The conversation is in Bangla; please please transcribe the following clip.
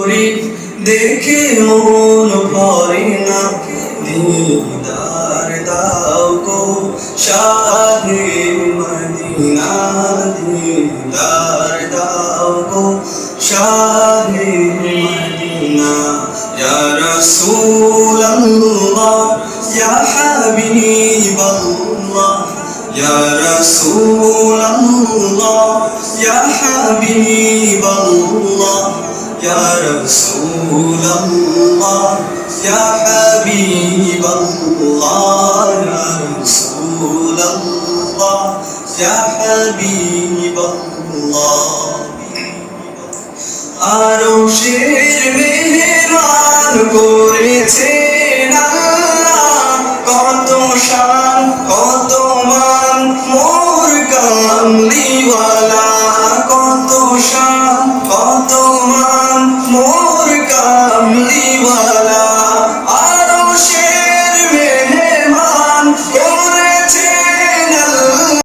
শরীফ দেখে মন ভরে না, দিদার দাও গো শাহে মদিনা, দিদার দাও গো শাহে মদিনা। ইয়া রাসূলুল্লাহ ইয়া হাবিবাল্লাহ, ইয়া রাসূলুল্লাহ ইয়া হাবিবাল্লাহ, ইয়া রাসূলুল্লাহ ইয়া হাবিবাল্লাহ, ইয়া রাসূলুল্লাহ ইয়া হাবিবাল্লাহ। আরশের মেহমান করেছে